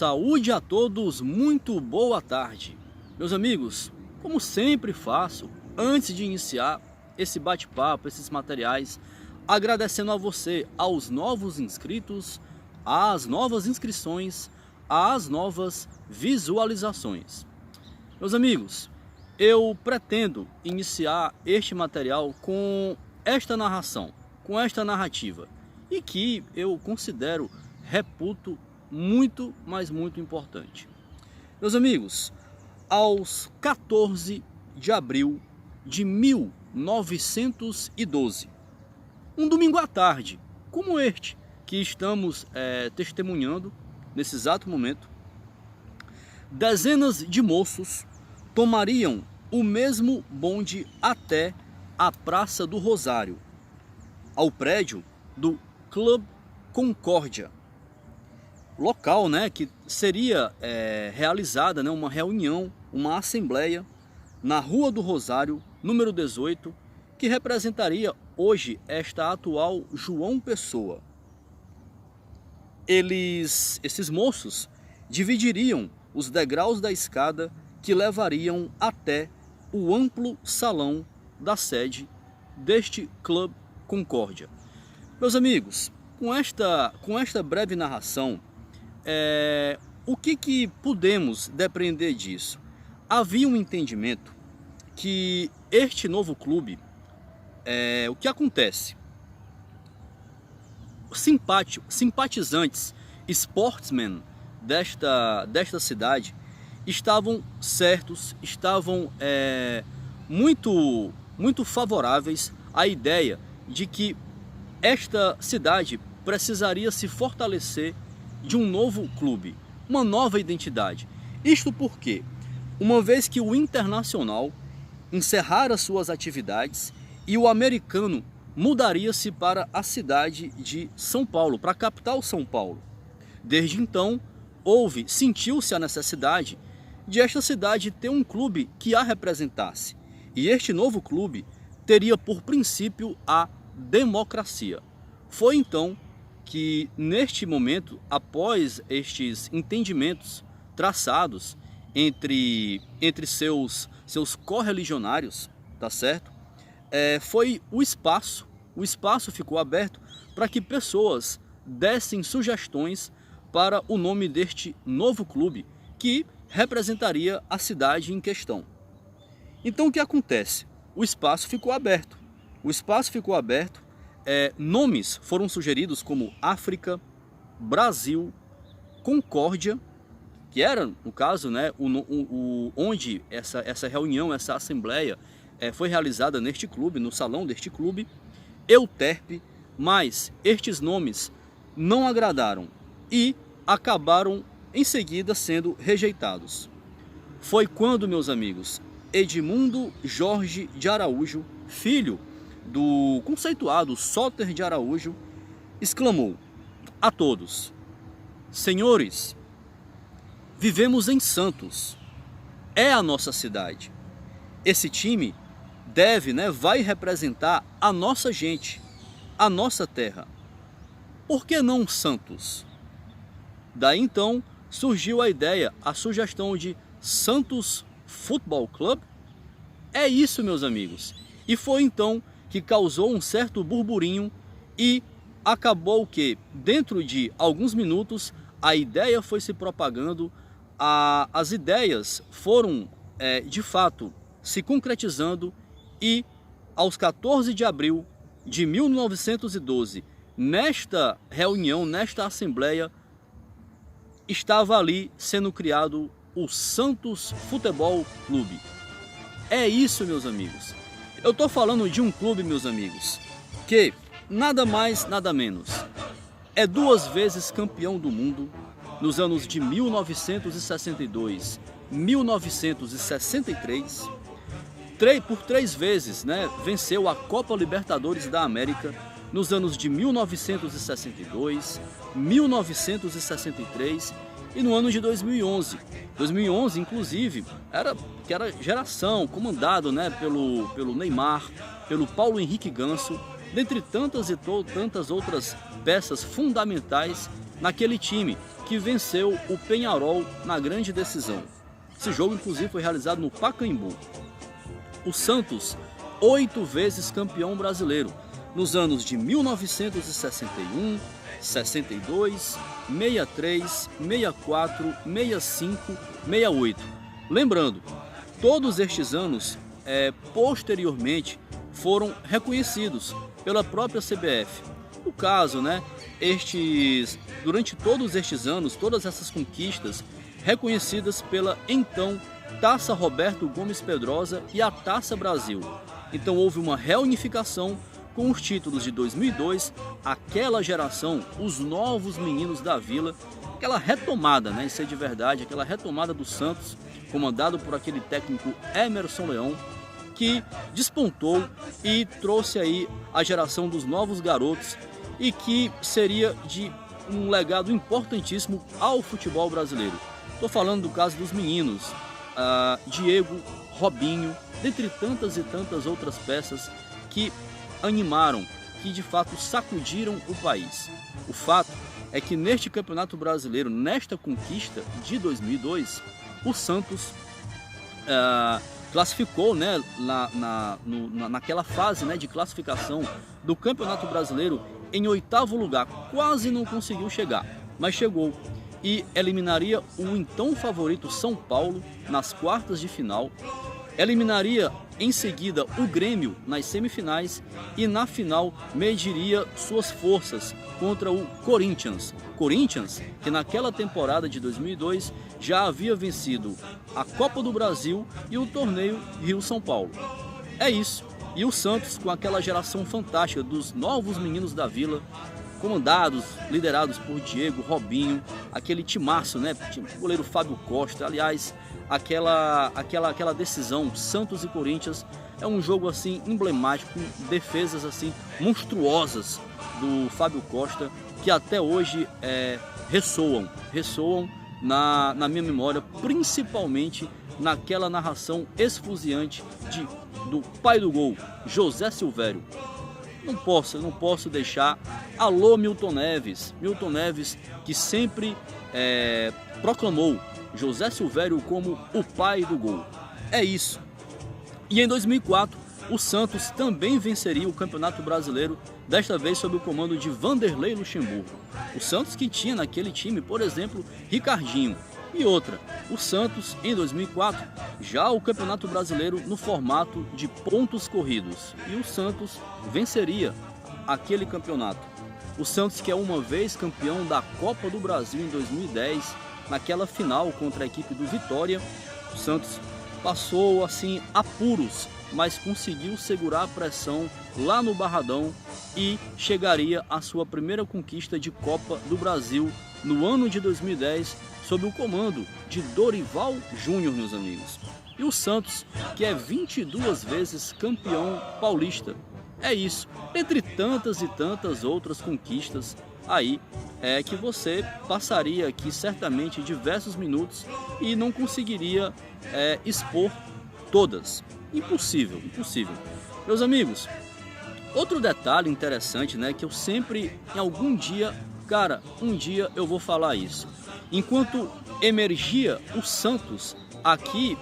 Saúde a todos, muito boa tarde. Meus amigos, como sempre faço, antes de iniciar esse bate-papo, esses materiais, agradecendo a você, aos novos inscritos, às novas inscrições, às novas visualizações. Meus amigos, eu pretendo iniciar este material com esta narração, com esta narrativa, e que eu reputo muito, mas muito importante. Meus amigos, aos 14 de abril de 1912, um domingo à tarde, como este que estamos testemunhando nesse exato momento, dezenas de moços tomariam o mesmo bonde até a Praça do Rosário, ao prédio do Clube Concórdia, local, que seria realizada, uma reunião, uma assembleia na Rua do Rosário, número 18, que representaria hoje esta atual João Pessoa. Esses moços dividiriam os degraus da escada que levariam até o amplo salão da sede deste Clube Concórdia. Meus amigos, com esta breve narração, o que podemos depreender disso? Havia um entendimento que este novo clube, o que acontece? Simpatizantes, sportsmen desta cidade estavam certos, estavam muito favoráveis à ideia de que esta cidade precisaria se fortalecer de um novo clube, uma nova identidade. Isto porque, uma vez que o Internacional encerrara suas atividades e o Americano mudaria-se para a cidade de São Paulo, para a capital São Paulo. Desde então, sentiu-se a necessidade de esta cidade ter um clube que a representasse. E este novo clube teria por princípio a democracia. Foi então que neste momento, após estes entendimentos traçados entre seus correligionários, tá certo? Foi o espaço ficou aberto para que pessoas dessem sugestões para o nome deste novo clube que representaria a cidade em questão. Então o que acontece? O espaço ficou aberto. Nomes foram sugeridos como África, Brasil, Concórdia, que era, no caso, onde essa reunião, essa assembleia foi realizada neste clube, no salão deste clube, Euterpe, mas estes nomes não agradaram e acabaram em seguida sendo rejeitados. Foi quando, meus amigos, Edmundo Jorge de Araújo, filho do conceituado Soter de Araújo, exclamou a todos: senhores, vivemos em Santos, é a nossa cidade. Esse time vai representar a nossa gente, a nossa terra. Por que não Santos? Daí então surgiu a ideia, a sugestão de Santos Futebol Clube. É isso, meus amigos. E foi então que causou um certo burburinho e acabou que, dentro de alguns minutos, a ideia foi se propagando, as ideias foram, de fato, se concretizando e, aos 14 de abril de 1912, nesta reunião, nesta assembleia, estava ali sendo criado o Santos Futebol Clube. É isso, meus amigos. Eu estou falando de um clube, meus amigos, que nada mais, nada menos, é 2 vezes campeão do mundo nos anos de 1962, 1963, por 3 vezes, venceu a Copa Libertadores da América nos anos de 1962, 1963 e no ano de 2011. 2011, inclusive, era geração comandado pelo Neymar, pelo Paulo Henrique Ganso, dentre tantas outras peças fundamentais naquele time, que venceu o Peñarol na grande decisão. Esse jogo, inclusive, foi realizado no Pacaembu. O Santos, 8 vezes campeão brasileiro, nos anos de 1961, 62, 63, 64, 65, 68. Lembrando, todos estes anos, posteriormente, foram reconhecidos pela própria CBF. No caso, durante todos estes anos, todas essas conquistas reconhecidas pela então Taça Roberto Gomes Pedrosa e a Taça Brasil. Então houve uma reunificação com os títulos de 2002, aquela geração, os novos meninos da Vila, aquela retomada, isso é de verdade, aquela retomada do Santos, comandado por aquele técnico Emerson Leão, que despontou e trouxe aí a geração dos novos garotos e que seria de um legado importantíssimo ao futebol brasileiro. Estou falando do caso dos meninos, Diego, Robinho, dentre tantas e tantas outras peças que animaram, que de fato sacudiram o país. O fato é que neste Campeonato Brasileiro, nesta conquista de 2002, o Santos classificou, naquela fase de classificação do Campeonato Brasileiro em 8º lugar. Quase não conseguiu chegar, mas chegou e eliminaria o então favorito São Paulo nas quartas de final. Eliminaria em seguida o Grêmio nas semifinais e na final mediria suas forças contra o Corinthians. Corinthians, que naquela temporada de 2002 já havia vencido a Copa do Brasil e o torneio Rio-São Paulo. É isso. E o Santos, com aquela geração fantástica dos novos meninos da Vila, comandados, liderados por Diego, Robinho, aquele timaço, o goleiro Fábio Costa. Aliás, aquela decisão Santos e Corinthians é um jogo assim emblemático, com defesas assim monstruosas do Fábio Costa, que até hoje ressoam na minha memória, principalmente naquela narração esfuziante do pai do gol, José Silvério. Não posso deixar. Alô, Milton Neves, que sempre proclamou José Silvério como o pai do gol. É isso. E em 2004, o Santos também venceria o Campeonato Brasileiro, desta vez sob o comando de Vanderlei Luxemburgo. O Santos que tinha naquele time, por exemplo, Ricardinho. E outra, o Santos, em 2004, já o Campeonato Brasileiro no formato de pontos corridos. E o Santos venceria aquele campeonato. O Santos, que é uma vez campeão da Copa do Brasil em 2010, naquela final contra a equipe do Vitória, o Santos passou assim apuros, mas conseguiu segurar a pressão lá no Barradão e chegaria à sua primeira conquista de Copa do Brasil no ano de 2010, sob o comando de Dorival Júnior, meus amigos. E o Santos, que é 22 vezes campeão paulista. É isso, entre tantas e tantas outras conquistas aí, que você passaria aqui certamente diversos minutos e não conseguiria expor todas. Impossível. Meus amigos, outro detalhe interessante, que eu sempre, em algum dia, um dia eu vou falar isso. Enquanto emergia o Santos aqui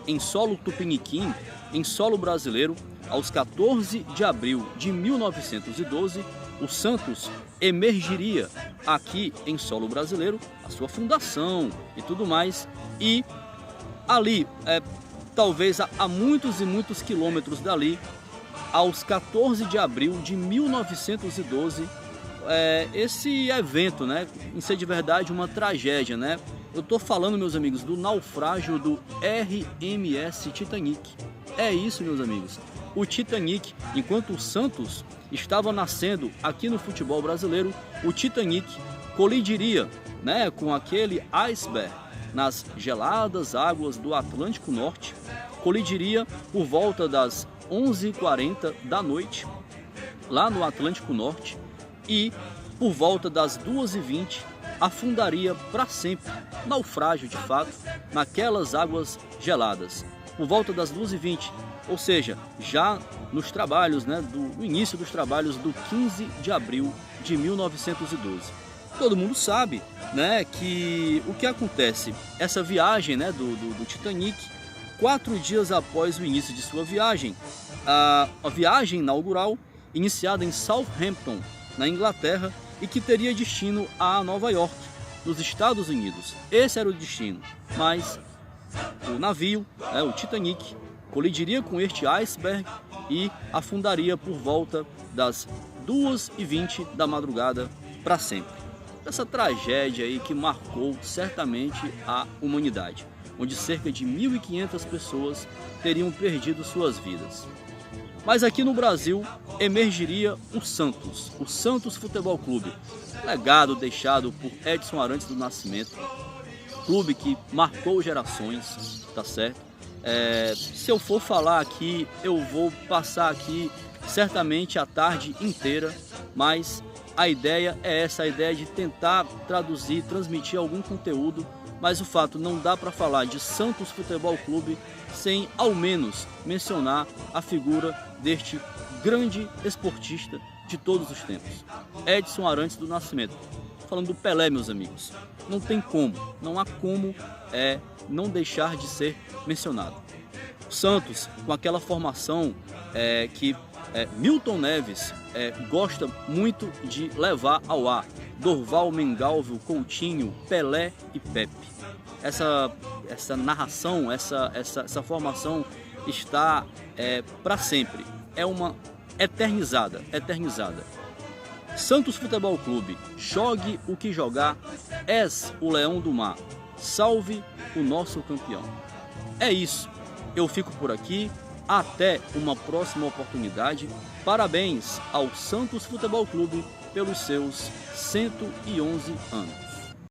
em solo tupiniquim, em solo brasileiro, aos 14 de abril de 1912, o Santos emergiria aqui em solo brasileiro, a sua fundação e tudo mais, e ali, talvez a muitos e muitos quilômetros dali, aos 14 de abril de 1912, esse evento, em ser de verdade uma tragédia, Eu estou falando, meus amigos, do naufrágio do RMS Titanic. É isso, meus amigos. O Titanic, enquanto o Santos estava nascendo aqui no futebol brasileiro, o Titanic colidiria, com aquele iceberg nas geladas águas do Atlântico Norte, colidiria por volta das 11h40 da noite, lá no Atlântico Norte, e por volta das 2h20 afundaria para sempre, naufrágio de fato, naquelas águas geladas. Por volta das 2h20, ou seja, já nos trabalhos, no início dos trabalhos do 15 de abril de 1912. todo mundo sabe, né, que o que acontece, essa viagem, né, do Titanic, 4 dias após o início de sua viagem, a viagem inaugural, iniciada em Southampton, na Inglaterra, e que teria destino a Nova York, nos Estados Unidos. Esse era o destino, mas o navio, né, o Titanic, colidiria com este iceberg e afundaria por volta das 2h20 da madrugada para sempre. Essa tragédia aí que marcou certamente a humanidade, onde cerca de 1.500 pessoas teriam perdido suas vidas. Mas aqui no Brasil emergiria o Santos Futebol Clube, legado deixado por Edson Arantes do Nascimento, clube que marcou gerações, tá certo? Se eu for falar aqui, eu vou passar aqui certamente a tarde inteira, mas a ideia é essa, a ideia de tentar traduzir, transmitir algum conteúdo, mas o fato não dá para falar de Santos Futebol Clube sem ao menos mencionar a figura deste grande esportista de todos os tempos, Edson Arantes do Nascimento. Falando do Pelé, meus amigos, não tem como, não há como não deixar de ser mencionado. O Santos, com aquela formação que Milton Neves gosta muito de levar ao ar, Dorval, Mengalvio, Coutinho, Pelé e Pepe. Essa narração, essa formação está para sempre, é uma eternizada. Santos Futebol Clube, jogue o que jogar, és o leão do mar, salve o nosso campeão. É isso, eu fico por aqui, até uma próxima oportunidade. Parabéns ao Santos Futebol Clube pelos seus 111 anos.